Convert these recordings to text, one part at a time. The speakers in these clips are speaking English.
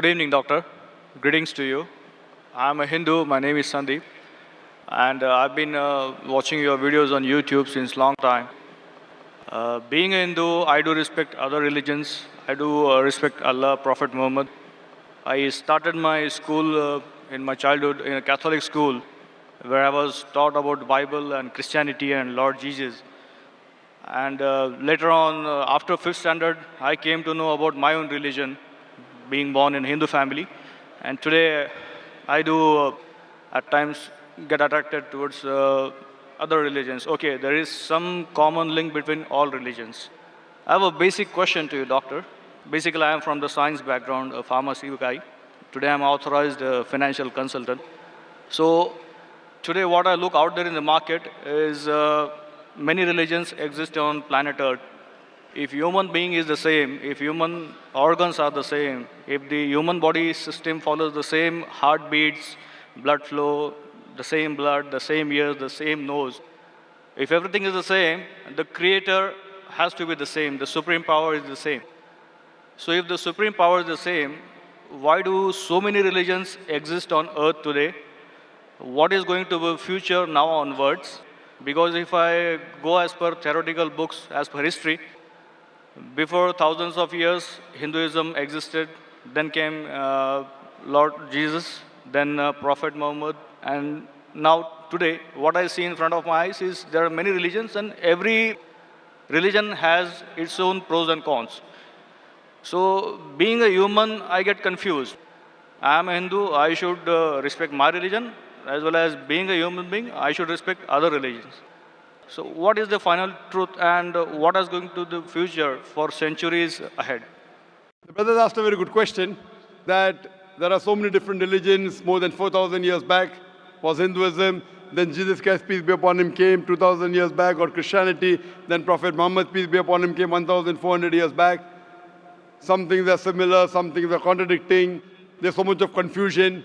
Good evening, doctor. Greetings to you. I'm a Hindu. My name is Sandeep, and I've been watching your videos on YouTube since long time. Being a Hindu, I do respect other religions. I do respect Allah, Prophet Muhammad. I started my school in my childhood in a Catholic school, where I was taught about Bible and Christianity and Lord Jesus. And later on, after fifth standard, I came to know about my own religion, being born in a Hindu family. And today, I do at times get attracted towards other religions. Okay, there is some common link between all religions. I have a basic question to you, doctor. Basically, I am from the science background, a pharmacy guy. Today, I'm authorized financial consultant. So, today, what I look out there in the market is many religions exist on planet Earth. If human being is the same, if human organs are the same, if the human body system follows the same heartbeats, blood flow, the same blood, the same ears, the same nose, if everything is the same, the creator has to be the same, the supreme power is the same. So if the supreme power is the same, why do so many religions exist on earth today? What is going to be future now onwards? Because if I go as per theoretical books, as per history, before thousands of years, Hinduism existed. Then came Lord Jesus, then Prophet Muhammad, and now today, what I see in front of my eyes is there are many religions, and every religion has its own pros and cons. So, being a human, I get confused. I am a Hindu, I should respect my religion, as well as being a human being, I should respect other religions. So, what is the final truth, and what is going to the future for centuries ahead? The brother asked a very good question, that there are so many different religions. More than 4,000 years back was Hinduism. Then Jesus Christ, peace be upon him, came 2,000 years back, or Christianity. Then Prophet Muhammad, peace be upon him, came 1,400 years back. Some things are similar, some things are contradicting. There's so much of confusion.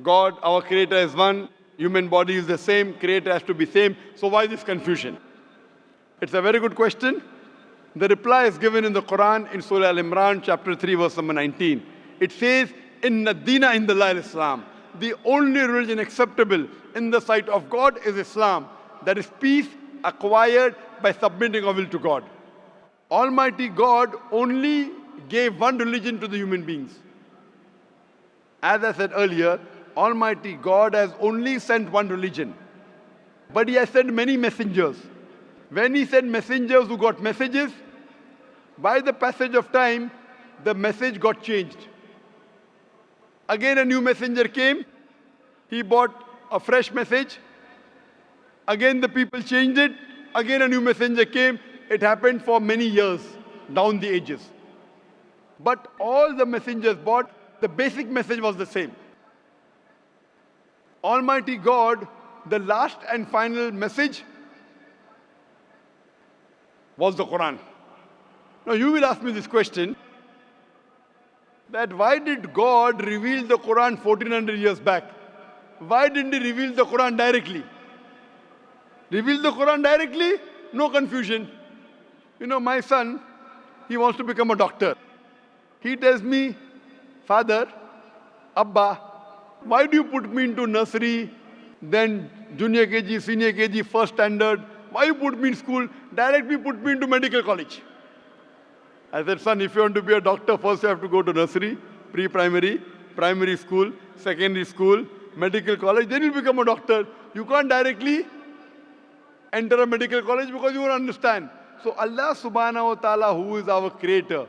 God, our creator, is one. Human body is the same. Creator has to be same. So why this confusion? It's a very good question. The reply is given in the Quran in Surah Al-Imran, chapter 3, verse number 19. It says, Inna Dina Indallahil Islam. The only religion acceptable in the sight of God is Islam. That is peace acquired by submitting our will to God. Almighty God only gave one religion to the human beings. As I said earlier, Almighty God has only sent one religion. But He has sent many messengers. When He sent messengers who got messages, by the passage of time, the message got changed. Again a new messenger came. He brought a fresh message. Again the people changed it. Again a new messenger came. It happened for many years, down the ages. But all the messengers brought, the basic message was the same. Almighty God, the last and final message was the Quran. Now you will ask me this question, that why did God reveal the Quran 1400 years back? Why didn't He reveal the Quran directly? Reveal the Quran directly? No confusion. You know, my son, he wants to become a doctor. He tells me, Father, Abba, why do you put me into nursery, then junior KG, senior KG, first standard? Why you put me in school? Directly put me into medical college. I said, son, if you want to be a doctor, first you have to go to nursery, pre-primary, primary school, secondary school, medical college, then you become a doctor. You can't directly enter a medical college because you won't understand. So Allah subhanahu wa ta'ala, who is our creator,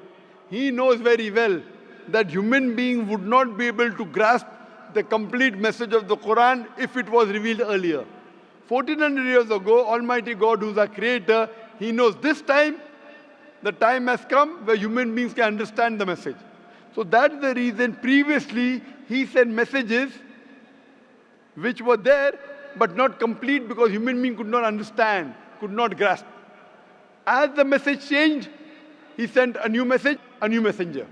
He knows very well that human being would not be able to grasp the complete message of the Quran if it was revealed earlier. 1400 years ago, Almighty God, who is our creator, He knows this time, the time has come where human beings can understand the message. So that's the reason previously He sent messages which were there but not complete because human being could not understand, could not grasp. As the message changed, He sent a new message, a new messenger.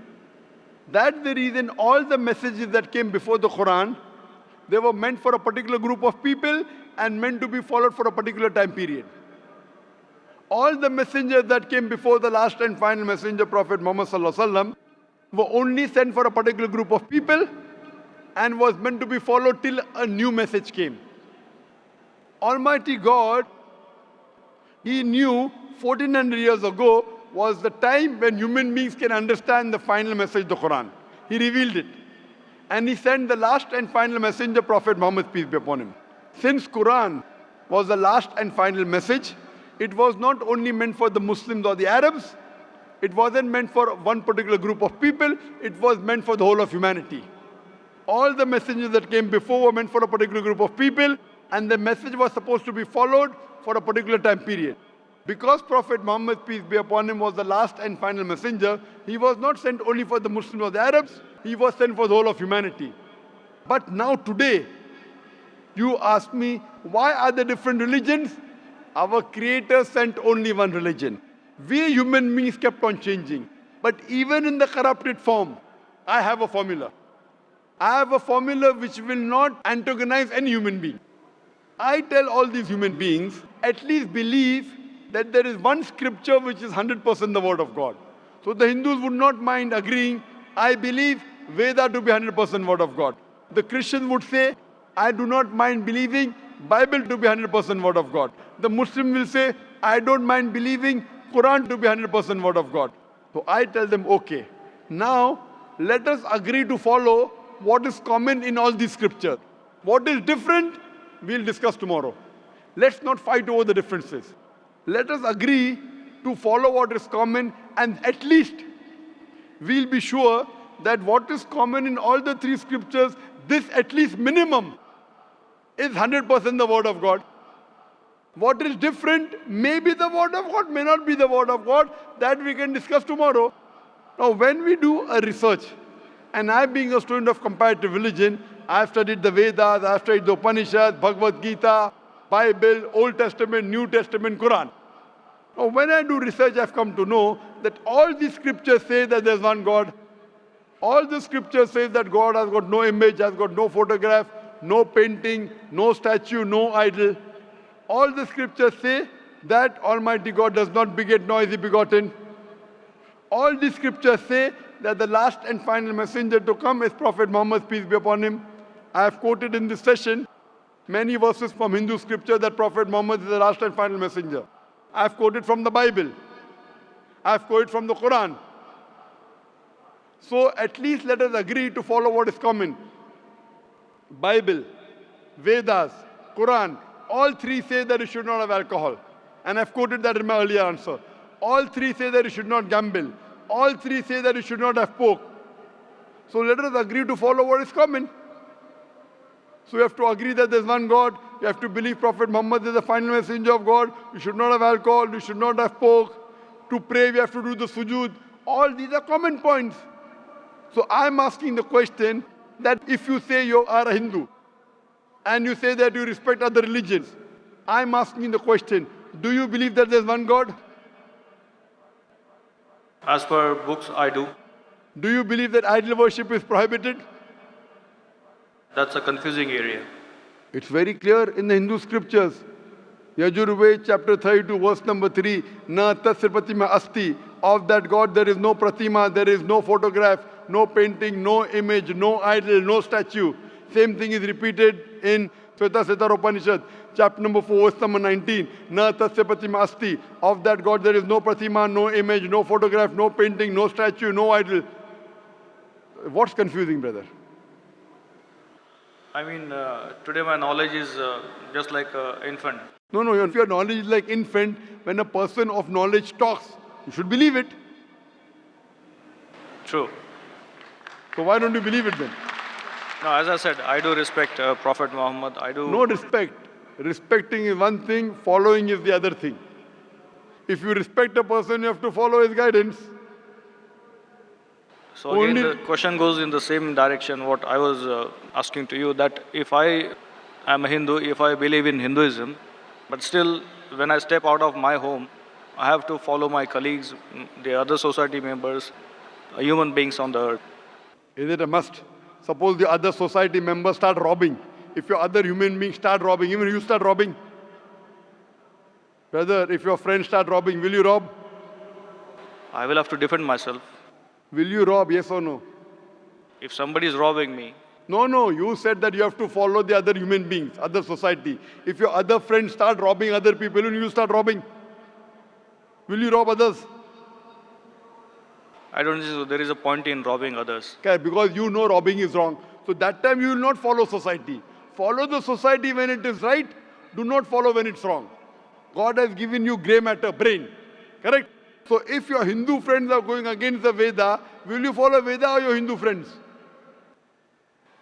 That's the reason all the messages that came before the Quran, they were meant for a particular group of people and meant to be followed for a particular time period. All the messengers that came before the last and final messenger, Prophet Muhammad Sallallahu Alaihi Wasallam, were only sent for a particular group of people and was meant to be followed till a new message came. Almighty God, He knew 1400 years ago was the time when human beings can understand the final message of the Quran. He revealed it. And He sent the last and final messenger, Prophet Muhammad, peace be upon him. Since Quran was the last and final message, it was not only meant for the Muslims or the Arabs, it wasn't meant for one particular group of people, it was meant for the whole of humanity. All the messengers that came before were meant for a particular group of people, and the message was supposed to be followed for a particular time period. Because Prophet Muhammad, peace be upon him, was the last and final messenger, he was not sent only for the Muslims or the Arabs, he was sent for the whole of humanity. But now today, you ask me, why are there different religions? Our Creator sent only one religion. We human beings kept on changing. But even in the corrupted form, I have a formula. I have a formula which will not antagonize any human being. I tell all these human beings, at least believe that there is one scripture which is 100% the word of God. So the Hindus would not mind agreeing, I believe Veda to be 100% word of God. The Christians would say, I do not mind believing Bible to be 100% word of God. The Muslim will say, I don't mind believing Quran to be 100% word of God. So I tell them, okay, now let us agree to follow what is common in all these scriptures. What is different, we'll discuss tomorrow. Let's not fight over the differences. Let us agree to follow what is common, and at least we'll be sure that what is common in all the three scriptures, this at least minimum is 100% the word of God. What is different may be the word of God, may not be the word of God. That we can discuss tomorrow. Now, when we do a research, and I being a student of comparative religion, I've studied the Vedas, I've studied the Upanishads, Bhagavad Gita, Bible, Old Testament, New Testament, Quran. Now, when I do research, I've come to know that all these scriptures say that there's one God. All the scriptures say that God has got no image, has got no photograph, no painting, no statue, no idol. All the scriptures say that Almighty God does not beget nor is He begotten. All the scriptures say that the last and final messenger to come is Prophet Muhammad, peace be upon him. I have quoted in this session many verses from Hindu scripture that Prophet Muhammad is the last and final messenger. I have quoted from the Bible. I have quoted from the Quran. So at least let us agree to follow what is common. Bible, Vedas, Quran, all three say that you should not have alcohol. And I've quoted that in my earlier answer. All three say that you should not gamble. All three say that you should not have pork. So let us agree to follow what is common. So you have to agree that there's one God. You have to believe Prophet Muhammad is the final messenger of God. You should not have alcohol. You should not have pork. To pray, we have to do the sujood. All these are common points. So I'm asking the question that if you say you are a Hindu and you say that you respect other religions, I'm asking the question, do you believe that there's one God? As per books, I do. Do you believe that idol worship is prohibited? That's a confusing area. It's very clear in the Hindu scriptures. Yajurved chapter 32 verse number 3, Na tasya pratima asti. Of that God there is no pratima, there is no photograph, no painting, no image, no idol, no statue. Same thing is repeated in Shveta Upanishad, chapter number 4, verse number 19. Na tasya pratima asti. Of that God there is no pratima, no image, no photograph, no painting, no statue, no idol. What's confusing, brother? I mean, today my knowledge is just like an infant. No, if your knowledge is like infant, when a person of knowledge talks, you should believe it. True. So why don't you believe it then? No, as I said, I do respect Prophet Muhammad. I do. No respect. Respecting is one thing, following is the other thing. If you respect a person, you have to follow his guidance. So again, the question goes in the same direction what I was asking to you, that if I am a Hindu, if I believe in Hinduism, but still when I step out of my home, I have to follow my colleagues, the other society members, human beings on the earth. Is it a must? Suppose the other society members start robbing. If your other human beings start robbing, even you start robbing. Brother, if your friends start robbing, will you rob? I will have to defend myself. Will you rob, yes or no? If somebody is robbing me, No, you said that you have to follow the other human beings, other society. If your other friends start robbing other people, will you start robbing? Will you rob others? I don't think there is a point in robbing others. Okay, because you know robbing is wrong. So that time you will not follow society. Follow the society when it is right. Do not follow when it's wrong. God has given you grey matter, brain. Correct? So if your Hindu friends are going against the Veda, will you follow Veda or your Hindu friends?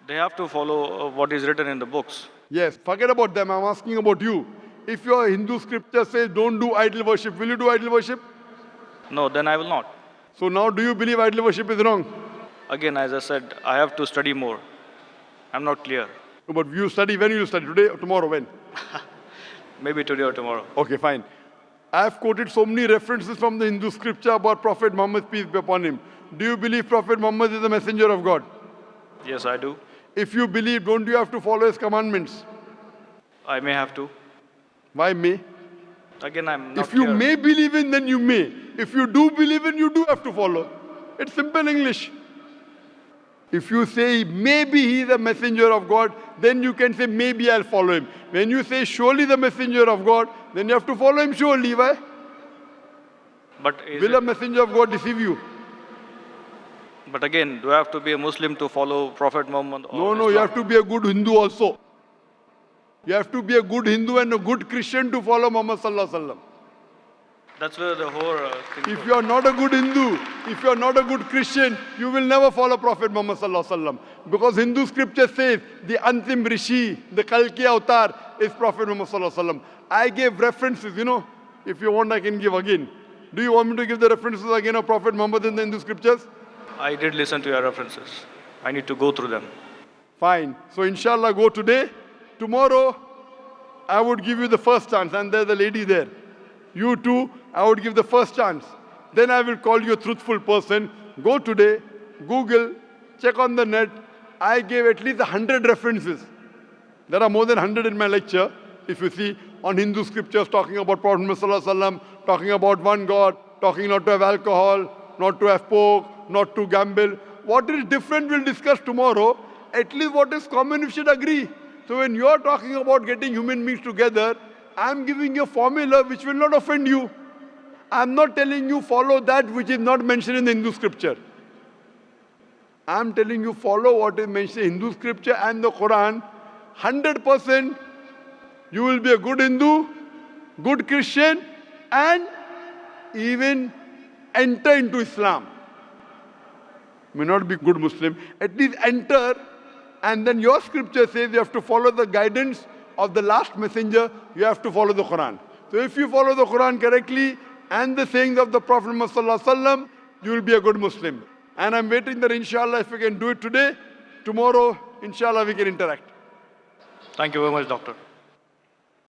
They have to follow what is written in the books. Yes, forget about them. I'm asking about you. If your Hindu scripture says don't do idol worship, will you do idol worship? No, then I will not. So now do you believe idol worship is wrong? Again, as I said, I have to study more. I'm not clear. No, but you study, when will you study? Today or tomorrow? When? Maybe today or tomorrow. Okay, fine. I have quoted so many references from the Hindu scripture about Prophet Muhammad, peace be upon him. Do you believe Prophet Muhammad is the messenger of God? Yes, I do. If you believe, don't you have to follow his commandments? I may have to. Why may? Again, I'm not If you clear. may believe in, then you may. If you do believe in, you do have to follow. It's simple English. If you say maybe he is a messenger of God, then you can say maybe I'll follow him. When you say surely the messenger of God, then you have to follow him surely. Why? But, is Will a it, messenger of God deceive you? but again, do I have to be a Muslim to follow Prophet Muhammad? Or No, you Islam? have to be a good Hindu also. You have to be a good Hindu and a good Christian to follow Muhammad Sallallahu Alaihi Wasallam. That's where the whole thing If goes. you are not a good Hindu, if you are not a good Christian, you will never follow Prophet Muhammad Sallallahu Alaihi Wasallam. Because Hindu scripture says the Antim Rishi, the Kalki Avatar is Prophet Muhammad Sallallahu Alaihi Wasallam. I gave references, If you want, I can give again. Do you want me to give the references again of Prophet Muhammad in the Hindu scriptures? I did listen to your references. I need to go through them. Fine. So inshallah, go today. Tomorrow, I would give you the first chance. And there's a lady there. You too, I would give the first chance. Then I will call you a truthful person. Go today, Google, check on the net. I gave at least 100 references. There are more than 100 in my lecture. If you see, on Hindu scriptures, talking about Prophet Muhammad Sallallahu Alaihi Wasallam, talking about one God, talking not to have alcohol, not to have pork, not to gamble. What is different we'll discuss tomorrow. At least what is common we should agree. So when you're talking about getting human beings together, I'm giving you a formula which will not offend you. I'm not telling you follow that which is not mentioned in the Hindu scripture. I'm telling you follow what is mentioned in Hindu scripture and the Quran. 100% you will be a good Hindu, good Christian, and even enter into Islam. May not be good Muslim, at least enter, and then your scripture says you have to follow the guidance of the last messenger, you have to follow the Quran. So if you follow the Quran correctly and the sayings of the Prophet Muhammad Sallallahu Alaihi Wasallam, you will be a good Muslim. And I'm waiting that inshallah if we can do it today, tomorrow inshallah we can interact. Thank you very much, doctor.